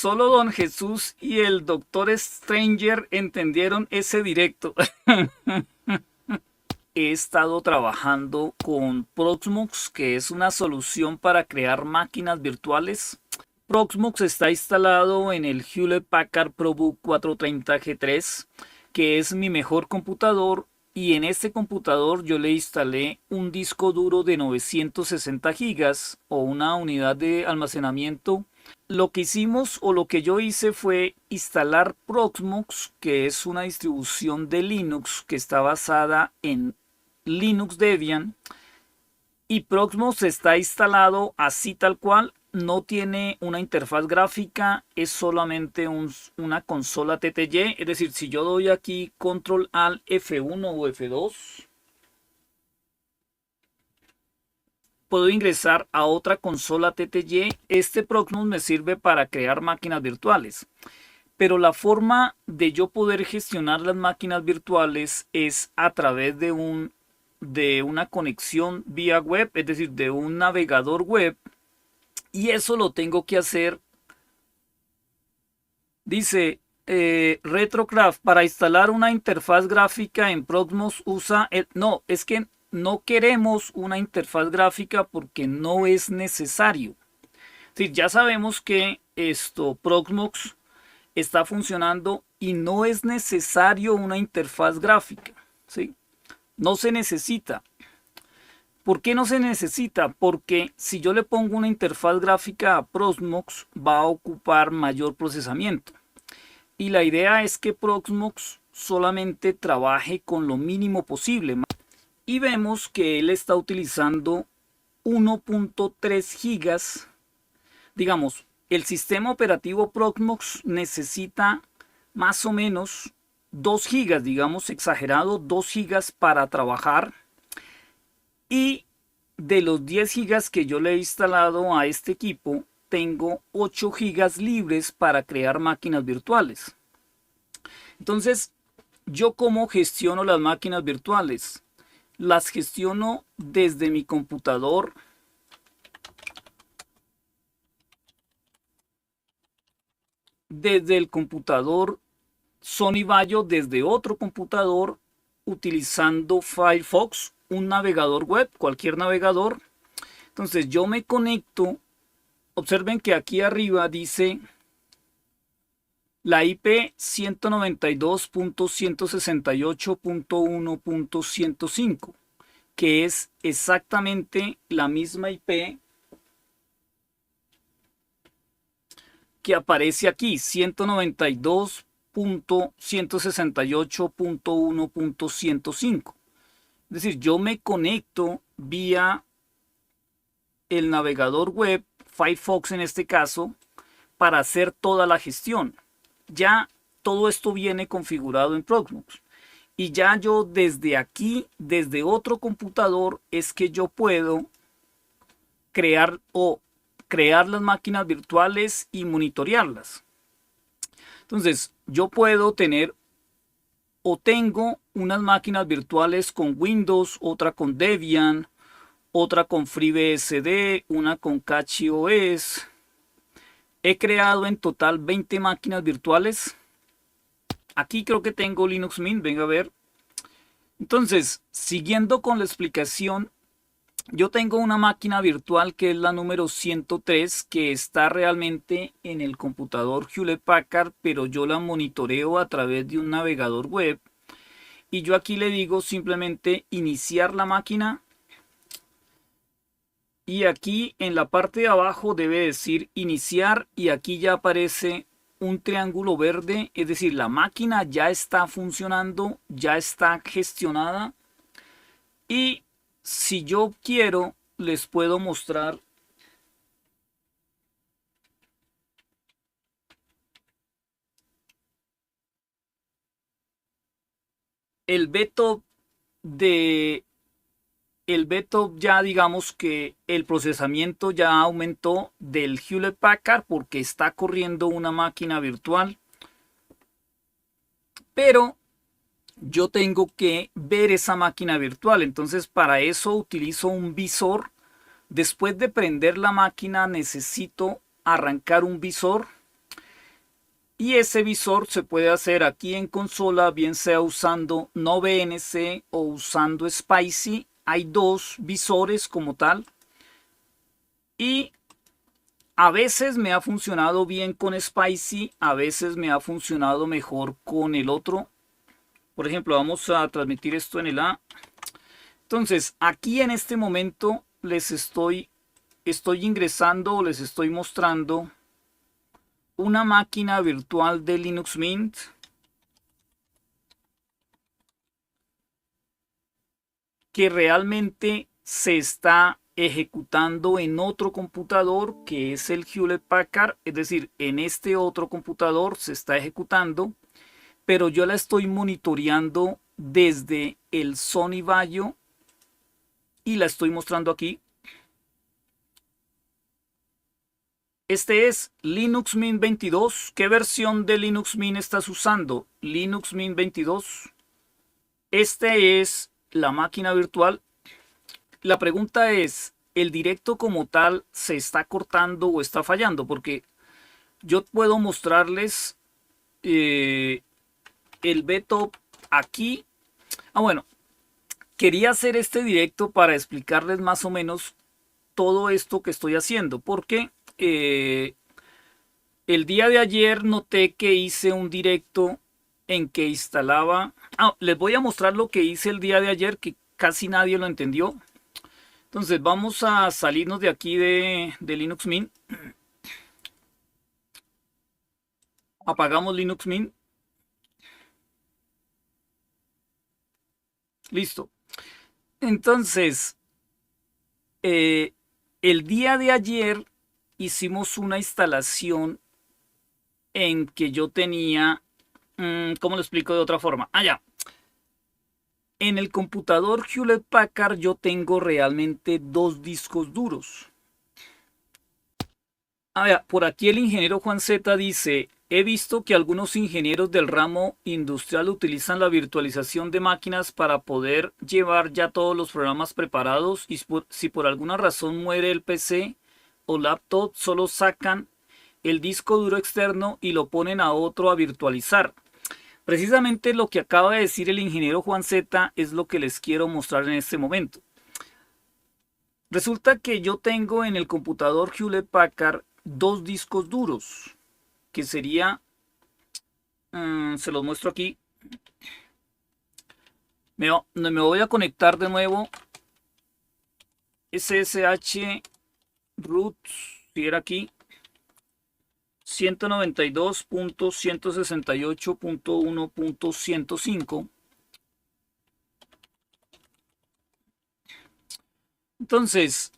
solo Don Jesús y el Doctor Stranger entendieron ese directo. He estado trabajando con Proxmox, que es una solución para crear máquinas virtuales. Proxmox está instalado en el Hewlett Packard ProBook 430G3, que es mi mejor computador, y en este computador yo le instalé un disco duro de 960 gigas o una unidad de almacenamiento. Lo que hicimos o lo que yo hice fue instalar Proxmox, que es una distribución de Linux que está basada en Linux Debian, y Proxmox está instalado así tal cual. No tiene una interfaz gráfica, es solamente una consola TTY. Es decir, si yo doy aquí Control Alt F1 o F2, puedo ingresar a otra consola TTY. Este Proxmox me sirve para crear máquinas virtuales. Pero la forma de yo poder gestionar las máquinas virtuales es a través de una conexión vía web, es decir, de un navegador web. Y eso lo tengo que hacer. Dice Retrocraft, para instalar una interfaz gráfica en Proxmox usa no, es que no queremos una interfaz gráfica porque no es necesario. Sí, ya sabemos que Proxmox está funcionando y no es necesario una interfaz gráfica. ¿Sí? No se necesita. ¿Por qué no se necesita? Porque si yo le pongo una interfaz gráfica a Proxmox va a ocupar mayor procesamiento. Y la idea es que Proxmox solamente trabaje con lo mínimo posible. Y vemos que él está utilizando 1.3 gigas. Digamos, el sistema operativo Proxmox necesita más o menos 2 gigas, digamos exagerado, 2 gigas para trabajar. Y de los 10 gigas que yo le he instalado a este equipo, tengo 8 gigas libres para crear máquinas virtuales. Entonces, ¿yo cómo gestiono las máquinas virtuales? Las gestiono desde mi computador. Desde el computador Sony Vaio, desde otro computador, utilizando Firefox, un navegador web, cualquier navegador. Entonces yo me conecto. Observen que aquí arriba dice la IP 192.168.1.105, que es exactamente la misma IP que aparece aquí, 192.168.1.105. Es decir, yo me conecto vía el navegador web, Firefox en este caso, para hacer toda la gestión. Ya todo esto viene configurado en Proxmox. Y ya yo desde aquí, desde otro computador, es que yo puedo crear las máquinas virtuales y monitorearlas. Entonces, yo puedo tener o tengo unas máquinas virtuales con Windows, otra con Debian, otra con FreeBSD, una con CatchOS. He creado en total 20 máquinas virtuales. Aquí creo que tengo Linux Mint, venga a ver. Entonces, siguiendo con la explicación, yo tengo una máquina virtual que es la número 103, que está realmente en el computador Hewlett Packard, pero yo la monitoreo a través de un navegador web. Y yo aquí le digo simplemente iniciar la máquina. Y aquí en la parte de abajo debe decir iniciar, y aquí ya aparece un triángulo verde, es decir, la máquina ya está funcionando, ya está gestionada. Y si yo quiero, les puedo mostrar el BTOP de el BTOP. Ya digamos que el procesamiento ya aumentó del Hewlett Packard porque está corriendo una máquina virtual. Pero yo tengo que ver esa máquina virtual. Entonces para eso utilizo un visor. Después de prender la máquina necesito arrancar un visor. Y ese visor se puede hacer aquí en consola, bien sea usando NoVNC o usando Spicy. Hay dos visores como tal. Y a veces me ha funcionado bien con Spicy, a veces me ha funcionado mejor con el otro. Por ejemplo, vamos a transmitir esto en el A. Entonces, aquí en este momento estoy ingresando o les estoy mostrando una máquina virtual de Linux Mint que realmente se está ejecutando en otro computador que es el Hewlett Packard, es decir, en este otro computador se está ejecutando, pero yo la estoy monitoreando desde el Sony Vaio y la estoy mostrando aquí. Este es Linux Mint 22. ¿Qué versión de Linux Mint estás usando? Linux Mint 22. Este es la máquina virtual. La pregunta es, ¿el directo como tal se está cortando o está fallando? Porque yo puedo mostrarles el BTOP aquí. Bueno, quería hacer este directo para explicarles más o menos todo esto que estoy haciendo. Porque el día de ayer noté que hice un directo en que instalaba... les voy a mostrar lo que hice el día de ayer que casi nadie lo entendió. Entonces vamos a salirnos de aquí de Linux Mint. Apagamos Linux Mint. Listo. Entonces, el día de ayer hicimos una instalación en que yo tenía... ¿cómo lo explico de otra forma? Ya. En el computador Hewlett Packard yo tengo realmente dos discos duros. Por aquí el ingeniero Juan Z dice, he visto que algunos ingenieros del ramo industrial utilizan la virtualización de máquinas para poder llevar ya todos los programas preparados y si por alguna razón muere el PC o laptop solo sacan el disco duro externo y lo ponen a otro a virtualizar. Precisamente lo que acaba de decir el ingeniero Juan Z es lo que les quiero mostrar en este momento. Resulta que yo tengo en el computador Hewlett Packard dos discos duros, que sería, se los muestro aquí. Me voy a conectar de nuevo. SSH root, si era aquí. 192.168.1.105. Entonces,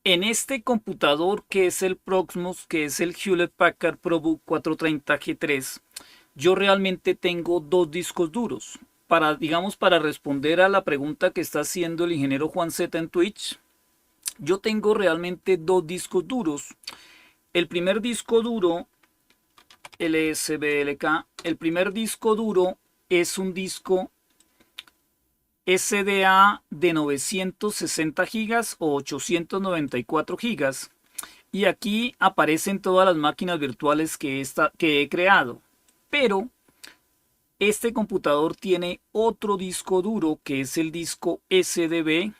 en este computador que es el Proxmox, que es el Hewlett Packard ProBook 430G3, yo realmente tengo dos discos duros. Para responder a la pregunta que está haciendo el ingeniero Juan Z en Twitch, yo tengo realmente dos discos duros. El primer disco duro, LSBLK, el primer disco duro es un disco SDA de 960 GB o 894 GB. Y aquí aparecen todas las máquinas virtuales que he creado. Pero este computador tiene otro disco duro que es el disco SDB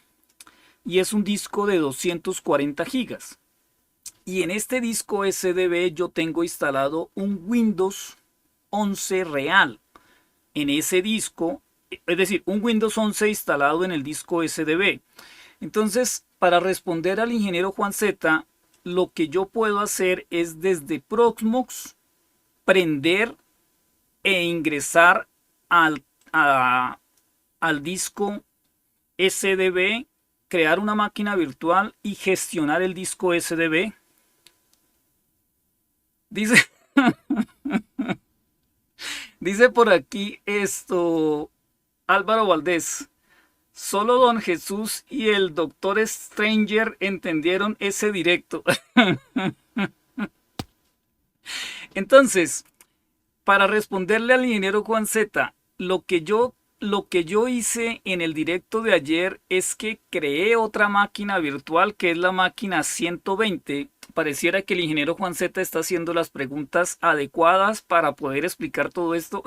y es un disco de 240 GB. Y en este disco SDB yo tengo instalado un Windows 11 real. En ese disco, es decir, un Windows 11 instalado en el disco SDB. Entonces, para responder al ingeniero Juan Z, lo que yo puedo hacer es desde Proxmox prender e ingresar al disco SDB, crear una máquina virtual y gestionar el disco SDB. Dice, dice por aquí Álvaro Valdés. Solo Don Jesús y el Doctor Stranger entendieron ese directo. Entonces, para responderle al ingeniero Juan Z, lo que yo lo que yo hice en el directo de ayer es que creé otra máquina virtual que es la máquina 120. Pareciera que el ingeniero Juan Z está haciendo las preguntas adecuadas para poder explicar todo esto.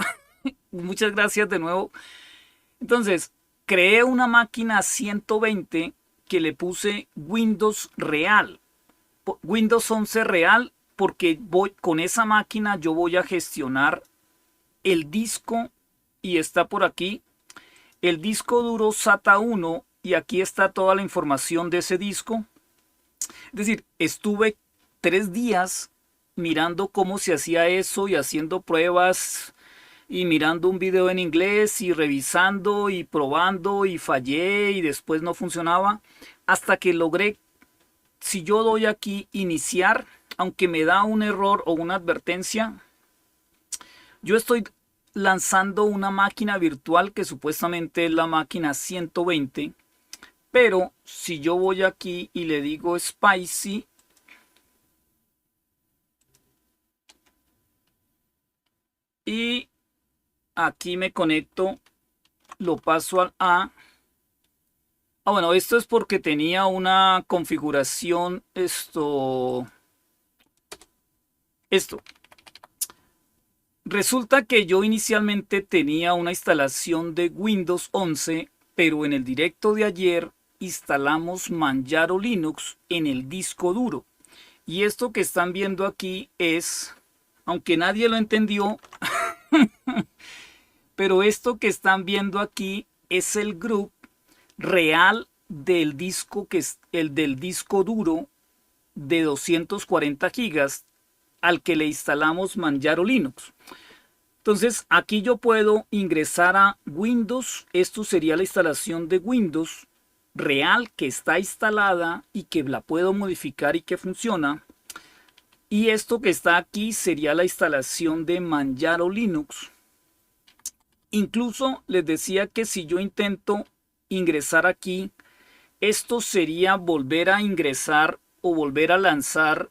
Muchas gracias de nuevo. Entonces, creé una máquina 120 que le puse Windows Real. Windows 11 Real porque con esa máquina yo voy a gestionar el disco y está por aquí el disco duro SATA 1 y aquí está toda la información de ese disco. Es decir, estuve 3 días mirando cómo se hacía eso y haciendo pruebas y mirando un video en inglés y revisando y probando y fallé y después no funcionaba hasta que logré, si yo doy aquí iniciar, aunque me da un error o una advertencia, yo estoy lanzando una máquina virtual que supuestamente es la máquina 120, pero si yo voy aquí y le digo Spicy y aquí me conecto, lo paso al A. Bueno, esto es porque tenía una configuración, esto. Resulta que yo inicialmente tenía una instalación de Windows 11, pero en el directo de ayer instalamos Manjaro Linux en el disco duro. Y esto que están viendo aquí es, aunque nadie lo entendió, pero esto que están viendo aquí es el group real del disco, que es el del disco duro de 240 gigas al que le instalamos Manjaro Linux. Entonces aquí yo puedo ingresar a Windows. Esto sería la instalación de Windows real que está instalada y que la puedo modificar y que funciona. Y esto que está aquí sería la instalación de Manjaro Linux. Incluso les decía que si yo intento ingresar aquí, esto sería volver a ingresar o volver a lanzar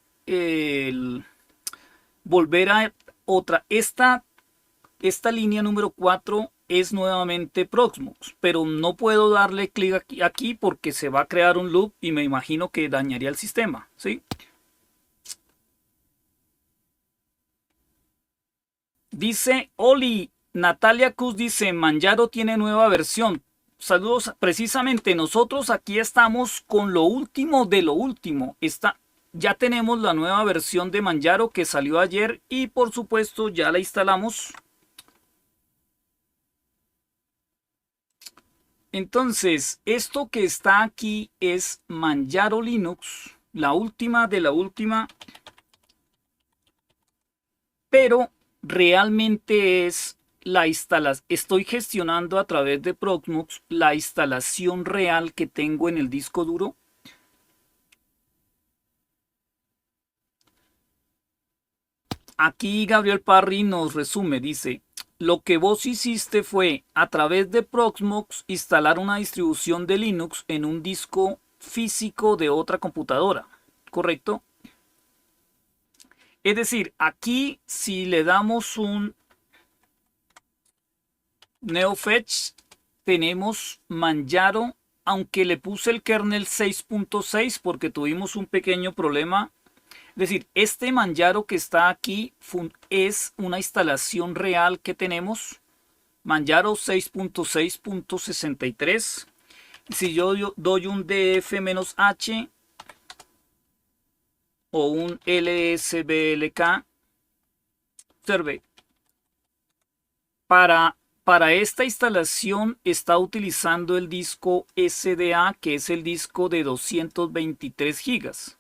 volver a otra. Esta línea número 4 es nuevamente Proxmox, pero no puedo darle clic aquí porque se va a crear un loop y me imagino que dañaría el sistema, ¿sí? Dice Oli, Natalia Cus dice, Manjaro tiene nueva versión. Saludos, precisamente nosotros aquí estamos con lo último de lo último. Ya tenemos la nueva versión de Manjaro que salió ayer y por supuesto ya la instalamos. Entonces, esto que está aquí es Manjaro Linux, la última de la última, pero realmente es la instalación. Estoy gestionando a través de Proxmox la instalación real que tengo en el disco duro. Aquí Gabriel Parry nos resume, dice, lo que vos hiciste fue a través de Proxmox instalar una distribución de Linux en un disco físico de otra computadora, ¿correcto? Es decir, aquí si le damos un neofetch, tenemos Manjaro, aunque le puse el kernel 6.6 porque tuvimos un pequeño problema. Es decir, este Manjaro que está aquí es una instalación real que tenemos. Manjaro 6.6.63. Si yo doy un df-h o un lsblk, observe, para esta instalación está utilizando el disco SDA, que es el disco de 223 gigas.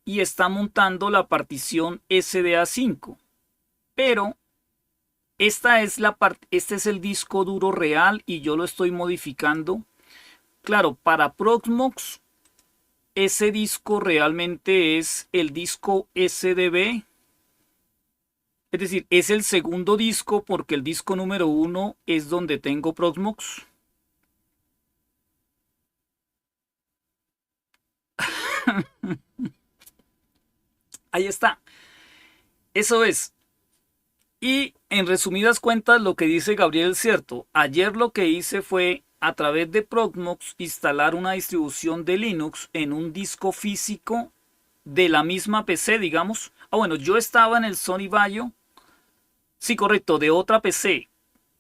Y está montando la partición SDA5. Pero este es el disco duro real y yo lo estoy modificando. Claro, para Proxmox ese disco realmente es el disco SDB. Es decir, es el segundo disco porque el disco número 1 es donde tengo Proxmox. Ahí está. Eso es. Y en resumidas cuentas, lo que dice Gabriel es cierto. Ayer lo que hice fue a través de Proxmox instalar una distribución de Linux en un disco físico de la misma PC, digamos. Ah, bueno, yo estaba en el Sony Vaio. Sí, correcto, de otra PC.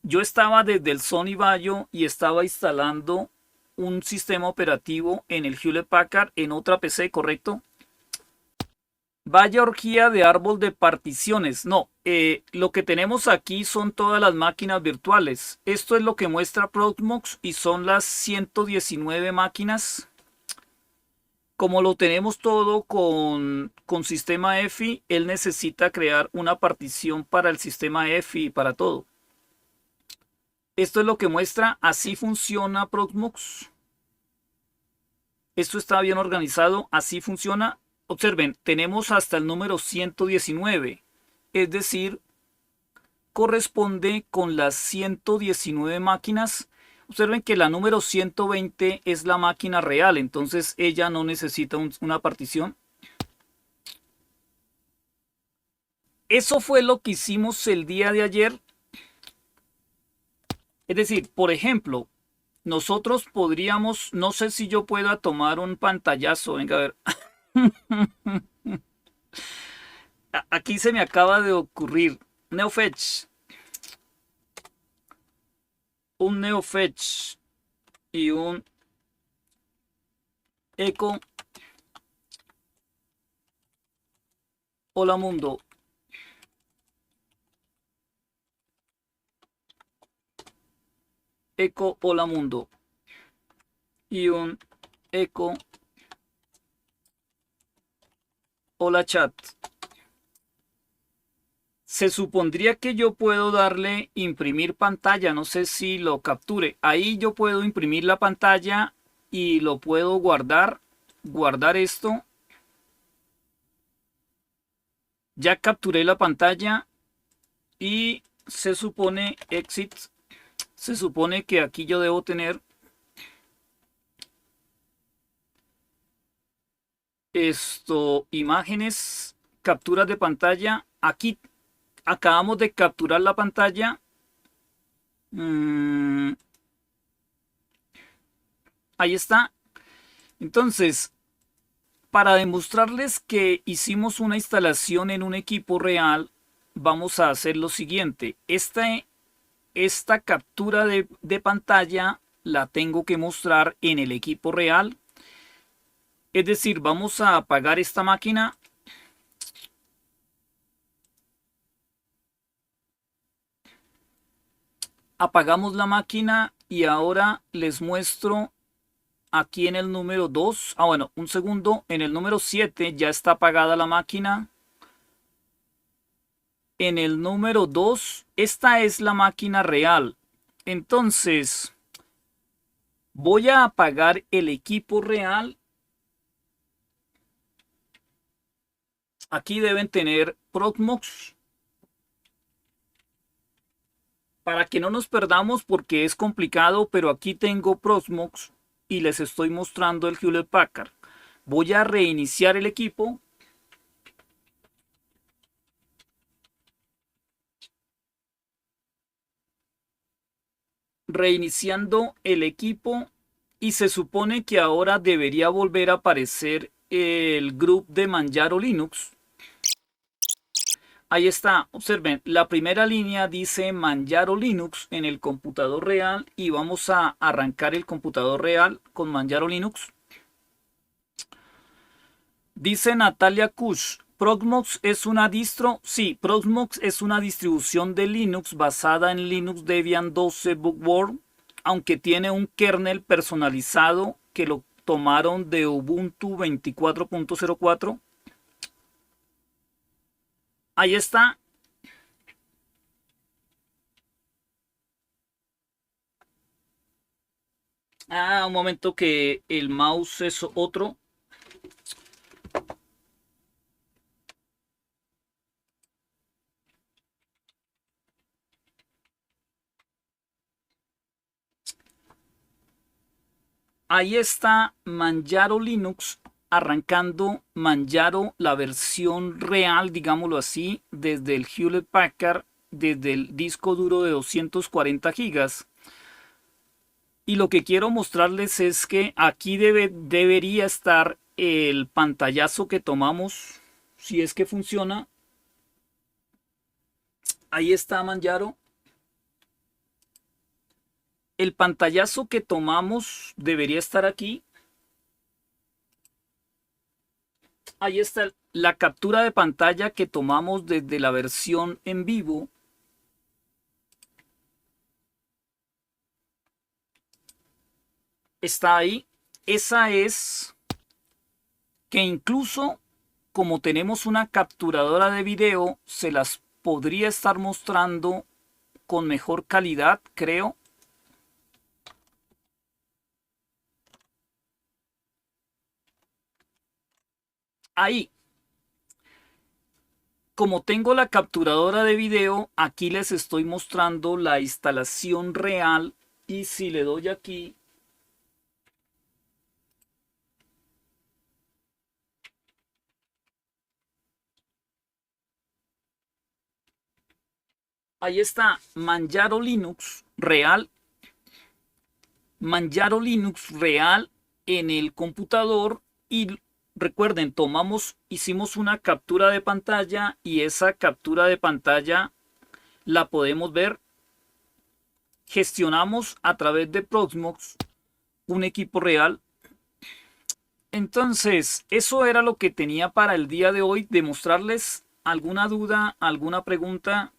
Yo estaba desde el Sony Vaio y estaba instalando un sistema operativo en el Hewlett Packard en otra PC, correcto. Vaya orgía de árbol de particiones. No, lo que tenemos aquí son todas las máquinas virtuales. Esto es lo que muestra Proxmox y son las 119 máquinas. Como lo tenemos todo con sistema EFI, él necesita crear una partición para el sistema EFI y para todo. Esto es lo que muestra, así funciona Proxmox. Esto está bien organizado, así funciona. Observen, tenemos hasta el número 119, es decir, corresponde con las 119 máquinas. Observen que la número 120 es la máquina real, entonces ella no necesita una partición. Eso fue lo que hicimos el día de ayer. Es decir, por ejemplo, nosotros podríamos, no sé si yo pueda tomar un pantallazo, venga a ver. Aquí se me acaba de ocurrir NeoFetch, un NeoFetch y un Eco. Hola mundo. Eco hola mundo. Y un Eco hola chat. Se supondría que yo puedo darle imprimir pantalla, no sé si lo capture. Ahí yo puedo imprimir la pantalla y lo puedo guardar esto. Ya capturé la pantalla y se supone exit. Se supone que aquí yo debo tener imágenes, capturas de pantalla. Aquí acabamos de capturar la pantalla. Ahí está. Entonces, para demostrarles que hicimos una instalación en un equipo real, vamos a hacer lo siguiente. Esta captura de pantalla la tengo que mostrar en el equipo real. Es decir, vamos a apagar esta máquina. Apagamos la máquina y ahora les muestro aquí en el número 2. Ah, bueno, un segundo. En el número 7 ya está apagada la máquina. En el número 2, esta es la máquina real. Entonces, voy a apagar el equipo real. Aquí deben tener Proxmox. Para que no nos perdamos porque es complicado, pero aquí tengo Proxmox y les estoy mostrando el Hewlett Packard. Voy a reiniciar el equipo. Reiniciando el equipo y se supone que ahora debería volver a aparecer el grupo de Manjaro Linux. Ahí está, observen, la primera línea dice Manjaro Linux en el computador real y vamos a arrancar el computador real con Manjaro Linux. Dice Natalia Kush, Proxmox es una distro. Sí, Proxmox es una distribución de Linux basada en Linux Debian 12 Bookworm, aunque tiene un kernel personalizado que lo tomaron de Ubuntu 24.04. Ahí está. Ah, un momento que el mouse es otro. Ahí está Manjaro Linux arrancando Manjaro, la versión real, digámoslo así, desde el Hewlett Packard desde el disco duro de 240 gigas. Y lo que quiero mostrarles es que aquí debería estar el pantallazo que tomamos, si es que funciona. Ahí está, Manjaro. El pantallazo que tomamos debería estar aquí. Ahí está la captura de pantalla que tomamos desde la versión en vivo. Está ahí. Esa es que incluso como tenemos una capturadora de video, se las podría estar mostrando con mejor calidad, creo. Ahí. Como tengo la capturadora de video, aquí les estoy mostrando la instalación real. Y si le doy aquí, ahí está Manjaro Linux real. Manjaro Linux real en el computador. Y recuerden, hicimos una captura de pantalla y esa captura de pantalla la podemos ver. Gestionamos a través de Proxmox un equipo real. Entonces, eso era lo que tenía para el día de hoy. Demostrarles alguna duda, alguna pregunta.